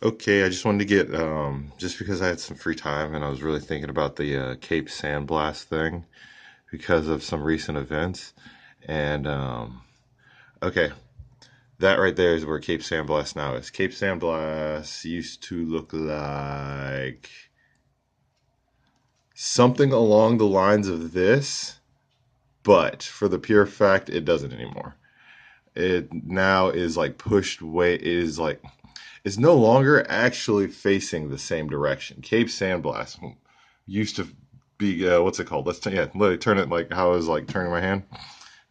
Okay, I just wanted to get just because I had some free time and I was really thinking about the Cape Sandblast thing because of some recent events. And okay, that right there is where Cape Sandblast now is. Cape Sandblast used to look like something along the lines of this, but for the pure fact it doesn't anymore. It now is like pushed way, it is like it's no longer actually facing the same direction. Cape Sandblast used to be what's it called? Yeah, literally turn it like how I was like turning my hand.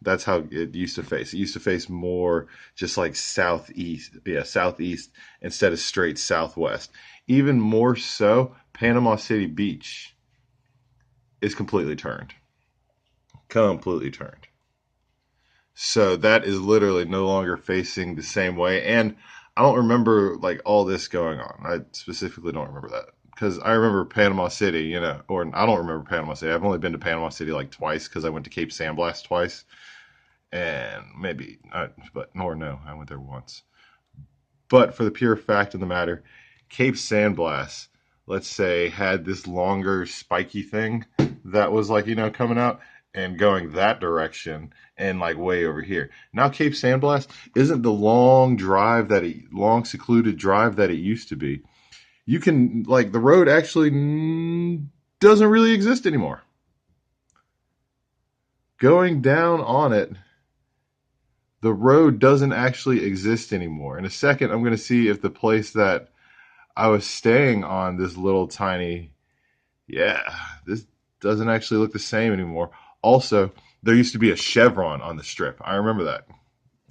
That's how it used to face. It used to face more just like southeast, yeah, southeast instead of straight southwest. Even more so, Panama City Beach is completely turned. So that is literally no longer facing the same way. And I don't remember like all this going on. I specifically don't remember that because I remember Panama City, or I don't remember Panama City. I've only been to Panama City like twice because I went to Cape Sandblast twice, and maybe, but or no, I went there once. But for the pure fact of the matter, Cape Sandblast, let's say, had this longer spiky thing that was like, coming out and going that direction and like way over here. Now Cape Sandblast isn't the long secluded drive that it used to be. You can like the road actually doesn't really exist anymore. Going down on it, the road doesn't actually exist anymore. In a second, I'm going to see if the place that I was staying on this little tiny, yeah, this doesn't actually look the same anymore. Also, there used to be a chevron on the strip. I remember that.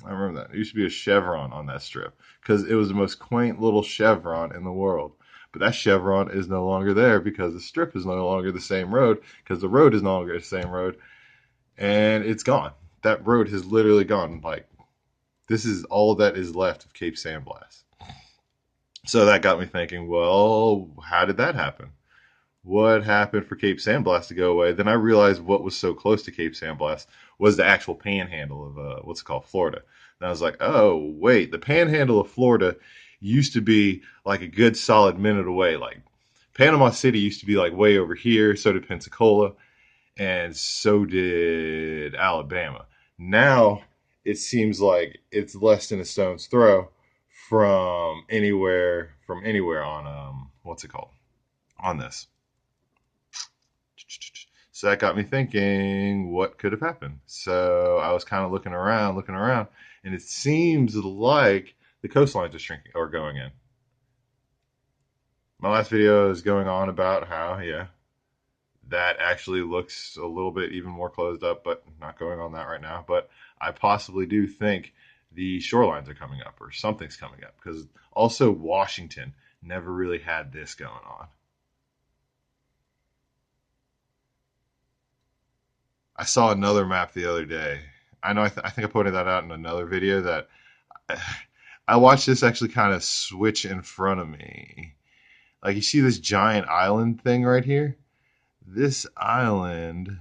I remember that. There used to be a chevron on that strip because it was the most quaint little chevron in the world. But that chevron is no longer there because the strip is no longer the same road because the road is no longer the same road and it's gone. That road has literally gone. Like, this is all that is left of Cape Sandblast. So that got me thinking, well, how did that happen? What happened for Cape Sandblast to go away? Then I realized what was so close to Cape Sandblast was the actual panhandle of what's it called, Florida. And I was like, oh, wait, the panhandle of Florida used to be like a good solid minute away. Like Panama City used to be like way over here. So did Pensacola, and so did Alabama. Now it seems like it's less than a stone's throw from anywhere on what's it called on this. So that got me thinking, what could have happened? So I was kind of looking around, and it seems like the coastlines are shrinking or going in. My last video is going on about how, yeah, that actually looks a little bit even more closed up, but not going on that right now. But I possibly do think the shorelines are coming up or something's coming up because also Washington never really had this going on. I saw another map the other day. I know. I think I pointed that out in another video that I watched this actually kind of switch in front of me. Like you see this giant island thing right here. This island,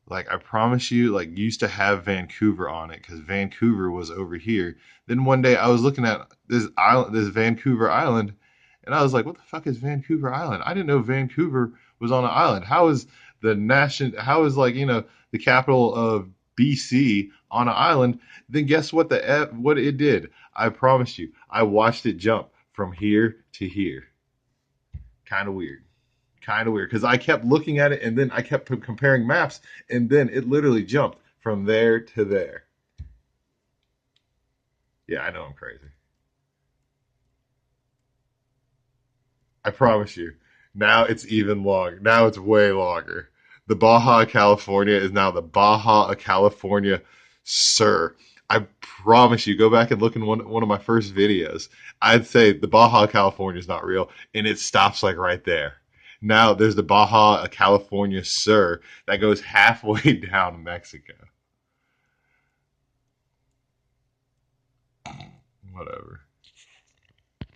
like I promise you, like used to have Vancouver on it because Vancouver was over here. Then one day I was looking at this island, this Vancouver Island, and I was like, "What the fuck is Vancouver Island? I didn't know Vancouver was on an island. How is the nation? How is like the capital of BC on an island?" Then guess what what it did? I promise you, I watched it jump from here to here. Kind of weird. Kind of weird because I kept looking at it and then I kept comparing maps and then it literally jumped from there to there. Yeah, I know I'm crazy. I promise you. Now it's even longer. Now it's way longer. The Baja California is now the Baja California Sur. I promise you, go back and look in one of my first videos. I'd say the Baja California is not real, and it stops like right there. Now there's the Baja California Sur that goes halfway down Mexico. Whatever.